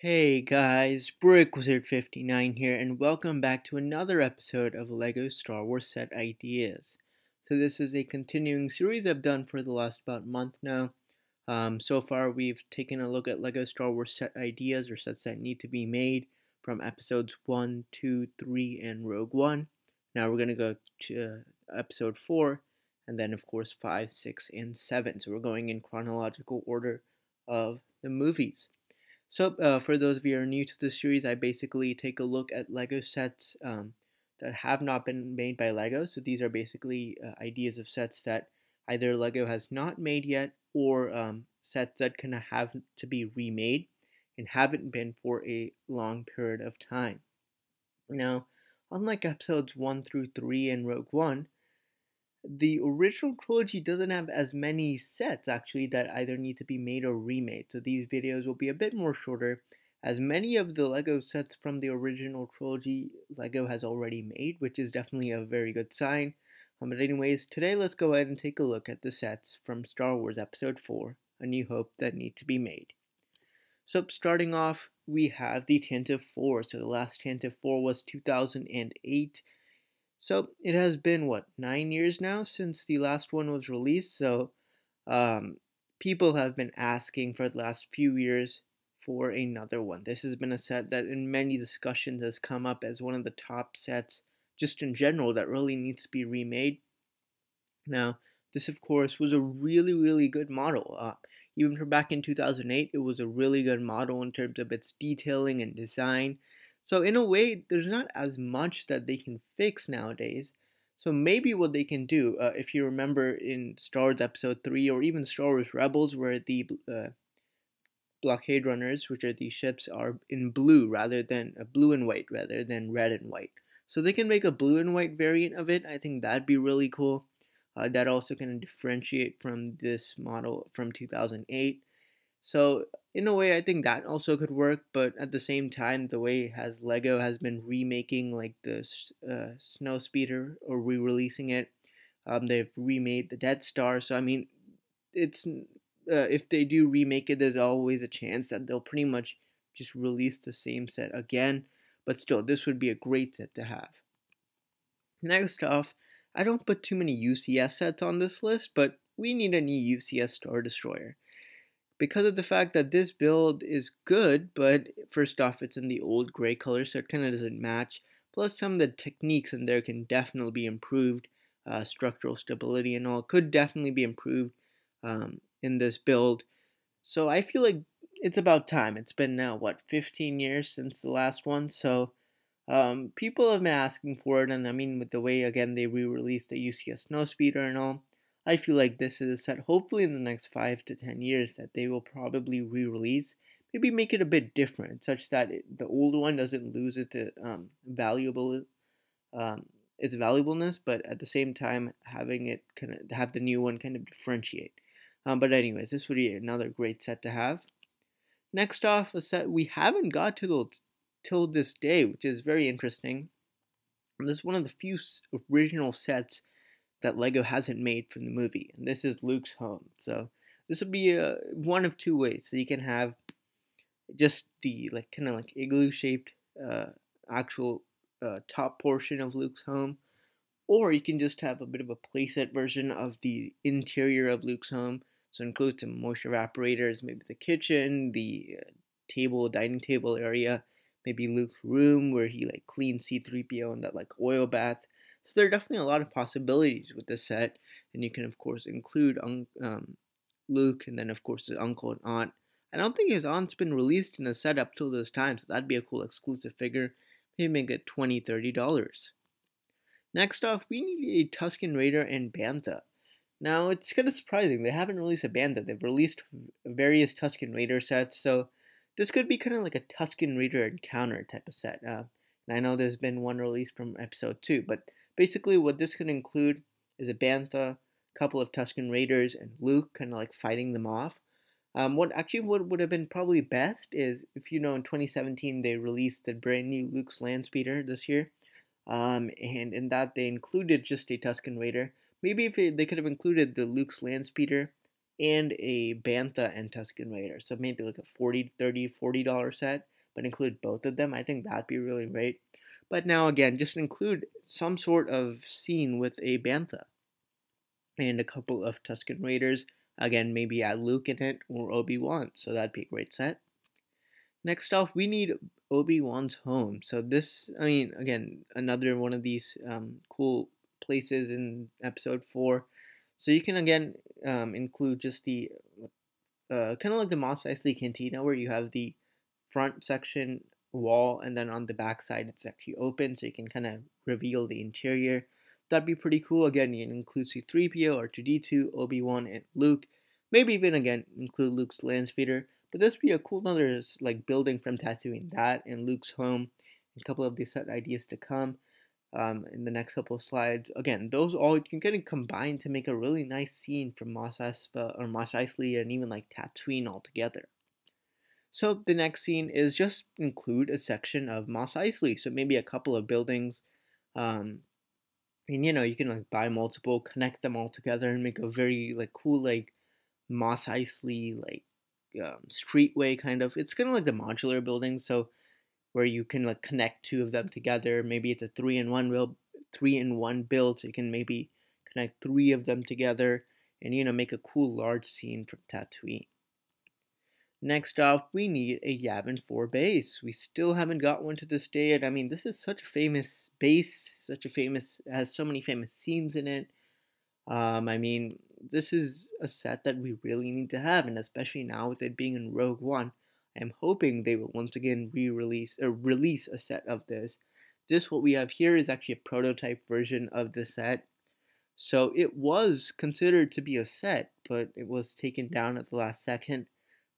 Hey guys, BrickWizard59 here, and welcome back to another episode of LEGO Star Wars Set Ideas. So this is a continuing series I've done for the last about month now. So far we've taken a look at LEGO Star Wars Set Ideas, or sets that need to be made, from episodes 1, 2, 3, and Rogue One. Now we're going to go to episode 4, and then of course 5, 6, and 7. So we're going in chronological order of the movies. So, for those of you who are new to the series, I basically take a look at LEGO sets that have not been made by LEGO. So these are basically ideas of sets that either LEGO has not made yet, or sets that kind of have to be remade and haven't been for a long period of time. Now, unlike episodes 1 through 3 in Rogue One, the original trilogy doesn't have as many sets actually that either need to be made or remade, so these videos will be a bit more shorter, as many of the LEGO sets from the original trilogy LEGO has already made, which is definitely a very good sign. But anyways, today let's go ahead and take a look at the sets from Star Wars Episode 4, A New Hope, that need to be made. So starting off, we have the Tantive 4. So the last Tantive 4 was 2008. So it has been, what, 9 years now since the last one was released. So um, people have been asking for the last few years for another one. This has been a set that in many discussions has come up as one of the top sets just in general that really needs to be remade. Now, this of course was a really good model. Even from back in 2008, it was a really good model in terms of its detailing and design. So in a way, there's not as much that they can fix nowadays. So maybe what they can do, if you remember in Star Wars Episode 3 or even Star Wars Rebels, where the blockade runners, which are these ships, are in blue rather than blue and white rather than red and white. So they can make a blue and white variant of it. I think that'd be really cool. That also can differentiate from this model from 2008. So in a way, I think that also could work. But at the same time, the way LEGO has been remaking like the Snow Speeder or re-releasing it, they've remade the Death Star. So I mean, it's if they do remake it, there's always a chance that they'll pretty much just release the same set again. But still, this would be a great set to have. Next off, I don't put too many UCS sets on this list, but we need a new UCS Star Destroyer. Because of the fact that this build is good, but first off, it's in the old gray color, so it kind of doesn't match. Plus, some of the techniques in there can definitely be improved. Structural stability and all could definitely be improved in this build. So I feel like it's about time. It's been now, what, 15 years since the last one, so people have been asking for it, and I mean, with the way, again, they re-released the UCS Snowspeeder and all, I feel like this is a set, hopefully in the next 5 to 10 years, that they will probably re-release. Maybe make it a bit different, such that the old one doesn't lose um, its valuableness, but at the same time, having it kind of have the new one kind of differentiate. But anyways, this would be another great set to have. Next off, a set we haven't got to till this day, which is very interesting. This is one of the few original sets that LEGO hasn't made from the movie, and this is Luke's home. So this would be one of two ways. So you can have just the kind of like igloo shaped actual top portion of Luke's home, or you can just have a bit of a playset version of the interior of Luke's home. So include some moisture evaporators, maybe the kitchen, the dining table area, maybe Luke's room where he like cleans C-3PO in that like oil bath. So there are definitely a lot of possibilities with this set, and you can of course include Luke, and then of course his uncle and aunt. I don't think his aunt's been released in the set up till this time, so that'd be a cool exclusive figure. Maybe make it $20, $30. Next off, we need a Tuscan Raider and Bantha. Now, it's kind of surprising. They haven't released a Bantha. They've released various Tuscan Raider sets, so this could be kind of like a Tuscan Raider encounter type of set. And I know there's been one released from episode 2, but basically what this could include is a Bantha, a couple of Tuscan Raiders, and Luke kind of like fighting them off. What would have been probably best is if you know in 2017 they released the brand new Luke's Landspeeder this year, and in that they included just a Tuscan Raider. Maybe if they could have included the Luke's Landspeeder and a Bantha and Tuscan Raider. So maybe like a $40, $30, $40 set. but include both of them. I think that'd be really great. But now again, just include some sort of scene with a bantha and a couple of Tuscan Raiders. Again, maybe add Luke in it or Obi-Wan, so that'd be a great set. Next off, we need Obi Wan's home. So this, I mean, again, another one of these cool places in Episode 4. So you can again include just the kind of like the Mos Eisley Cantina, where you have the front section wall, and then on the back side it's actually open, so you can kind of reveal the interior. That'd be pretty cool. Again, you can include C-3PO, R2-D2, Obi-Wan, and Luke. Maybe even again include Luke's land speeder. But this would be a cool another like building from Tatooine. That and Luke's home, and a couple of these set ideas to come in the next couple of slides. Again, those all you can kind of combine to make a really nice scene from Mos Eisley and even like Tatooine all together. So the next scene is just include a section of Mos Eisley. So maybe a couple of buildings. And you can like buy multiple, connect them all together, and make a very like cool like Mos Eisley like streetway kind of. It's kind of like the modular building, so where you can like connect two of them together. Maybe it's a 3-in-1 build, so you can maybe connect three of them together, and make a cool large scene from Tatooine. Next off, we need a Yavin 4 base. We still haven't got one to this day, and I mean, this is such a famous base, has so many famous scenes in it. I mean, this is a set that we really need to have, and especially now with it being in Rogue One, I'm hoping they will once again release a set of this. What we have here is actually a prototype version of the set. So it was considered to be a set, but it was taken down at the last second.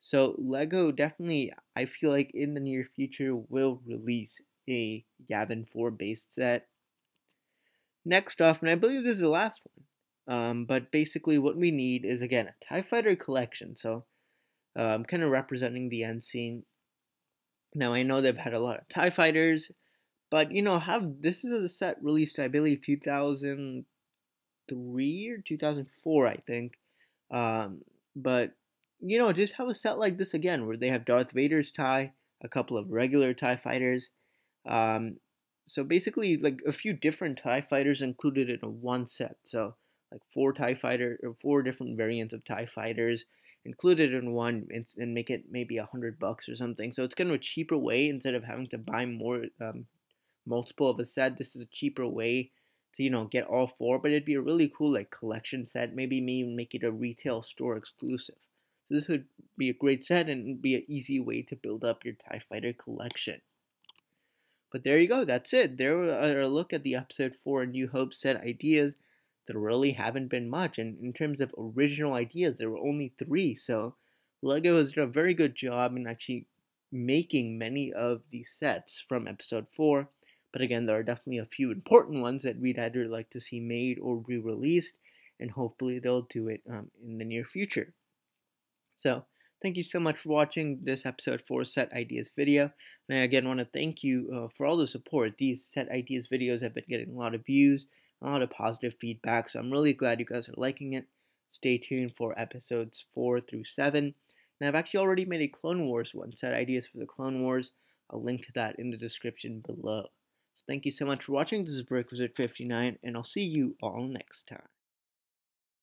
So Lego definitely, I feel like in the near future, will release a Yavin 4 based set. Next off, and I believe this is the last one, but basically what we need is, again, a TIE Fighter collection. So kind of representing the end scene. Now I know they've had a lot of TIE Fighters, but this is a set released, I believe, 2003 or 2004, I think. But just have a set like this again, where they have Darth Vader's TIE, a couple of regular TIE Fighters. So basically, like a few different TIE Fighters included in a one set. So like four different variants of TIE Fighters included in one, and make it maybe $100 or something. So it's kind of a cheaper way, instead of having to buy more multiple of a set. This is a cheaper way to get all four, but it'd be a really cool like collection set. Maybe even make it a retail store exclusive. So this would be a great set and be an easy way to build up your TIE Fighter collection. But there you go, that's it. There are a look at the Episode 4 New Hope set ideas. There really haven't been much, and in terms of original ideas, there were only 3. So LEGO has done a very good job in actually making many of these sets from Episode 4. But again, there are definitely a few important ones that we'd either like to see made or re-released, and hopefully they'll do it in the near future. So thank you so much for watching this Episode 4 Set Ideas video. And I again want to thank you for all the support. These Set Ideas videos have been getting a lot of views, a lot of positive feedback, so I'm really glad you guys are liking it. Stay tuned for episodes 4 through 7. And I've actually already made a Clone Wars one, Set Ideas for the Clone Wars. I'll link to that in the description below. So thank you so much for watching. This is Brick Wizard 59, and I'll see you all next time.